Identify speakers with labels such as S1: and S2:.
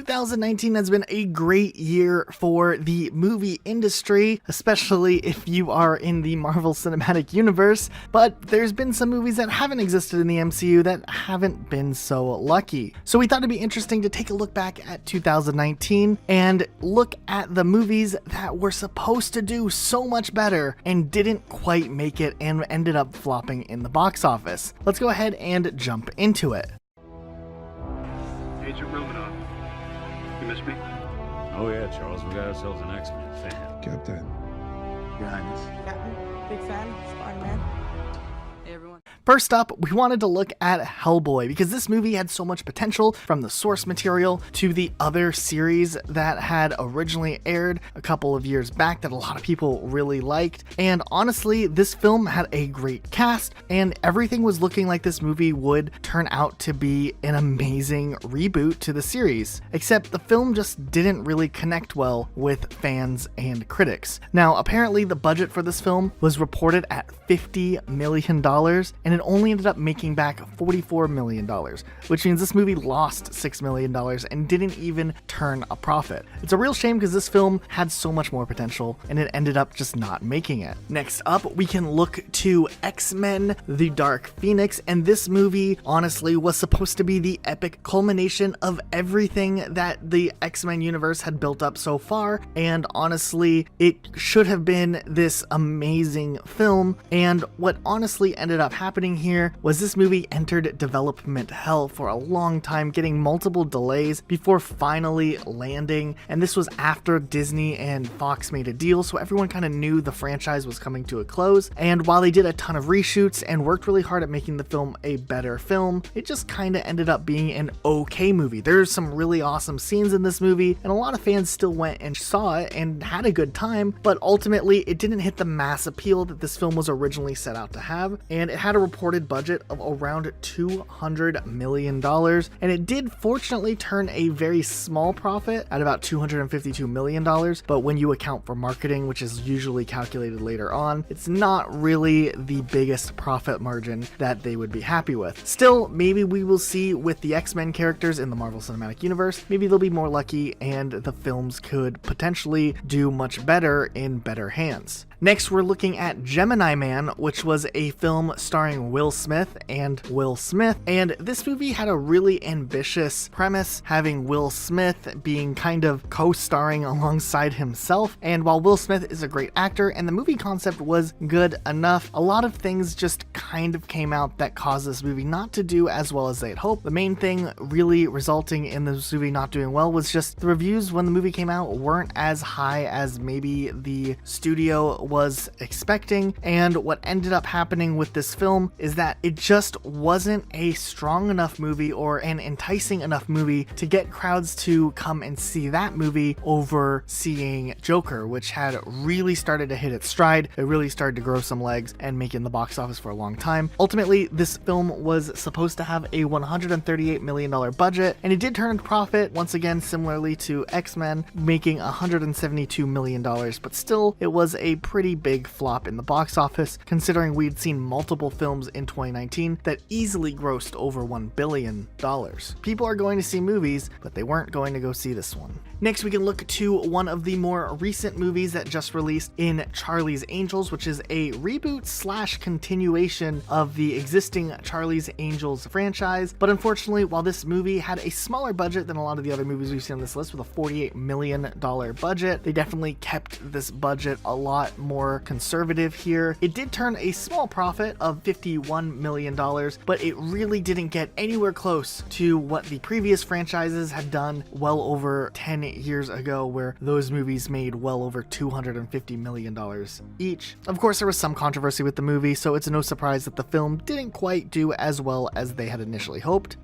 S1: 2019 has been a great year for the movie industry, especially if you are in the Marvel Cinematic Universe, but there's been some movies that haven't existed in the MCU that haven't been so lucky. So we thought it'd be interesting to take a look back at 2019 and look at the movies that were supposed to do so much better and didn't quite make it and ended up flopping in the box office. Let's go ahead and jump into it.
S2: Agent Romanoff, you miss me?
S3: Oh yeah, Charles, we got ourselves an X-Men fan.
S4: Captain.
S3: Your Highness.
S5: Captain, big fan, Spider-Man. Hey everyone.
S1: First up, we wanted to look at Hellboy because this movie had so much potential, from the source material to the other series that had originally aired a couple of years back that a lot of people really liked. And honestly, this film had a great cast and everything was looking like this movie would turn out to be an amazing reboot to the series. Except the film just didn't really connect well with fans and critics. Now, apparently the budget for this film was reported at $50 million, and it only ended up making back $44 million, which means this movie lost $6 million and didn't even turn a profit. It's a real shame because this film had so much more potential and it ended up just not making it. Next up, we can look to X-Men: The Dark Phoenix, and this movie honestly was supposed to be the epic culmination of everything that the X-Men universe had built up so far, and honestly, it should have been this amazing film. And what honestly ended up happening here was this movie entered development hell for a long time, getting multiple delays before finally landing, and this was after Disney and Fox made a deal, so everyone kind of knew the franchise was coming to a close. And while they did a ton of reshoots and worked really hard at making the film a better film, it just kind of ended up being an okay movie. There's some really awesome scenes in this movie, and a lot of fans still went and saw it and had a good time, but ultimately it didn't hit the mass appeal that this film was originally set out to have, and it had a reported budget of around $200 million, and it did fortunately turn a very small profit at about $252 million, but when you account for marketing, which is usually calculated later on, it's not really the biggest profit margin that they would be happy with. Still, maybe we will see with the X-Men characters in the Marvel Cinematic Universe, maybe they'll be more lucky and the films could potentially do much better in better hands. Next, we're looking at Gemini Man, which was a film starring Will Smith, and this movie had a really ambitious premise, having Will Smith being kind of co-starring alongside himself. And while Will Smith is a great actor and the movie concept was good enough, a lot of things just kind of came out that caused this movie not to do as well as they'd hoped. The main thing really resulting in this movie not doing well was just the reviews when the movie came out weren't as high as maybe the studio was expecting, and what ended up happening with this film is that it just wasn't a strong enough movie or an enticing enough movie to get crowds to come and see that movie over seeing Joker, which had really started to hit its stride. It really started to grow some legs and make it in the box office for a long time. Ultimately, this film was supposed to have a $138 million budget, and it did turn a profit, once again similarly to X-Men, making $172 million, but still it was a pretty big flop in the box office, considering we'd seen multiple films in 2019 that easily grossed over $1 billion. People are going to see movies, but they weren't going to go see this one. Next, we can look to one of the more recent movies that just released in Charlie's Angels, which is a reboot slash continuation of the existing Charlie's Angels franchise. But unfortunately, while this movie had a smaller budget than a lot of the other movies we've seen on this list with a $48 million budget, they definitely kept this budget a lot more conservative here. It did turn a small profit of $51 million, but it really didn't get anywhere close to what the previous franchises had done well over 10 years ago, where those movies made well over $250 million each. Of course, there was some controversy with the movie, so it's no surprise that the film didn't quite do as well as they had initially hoped, but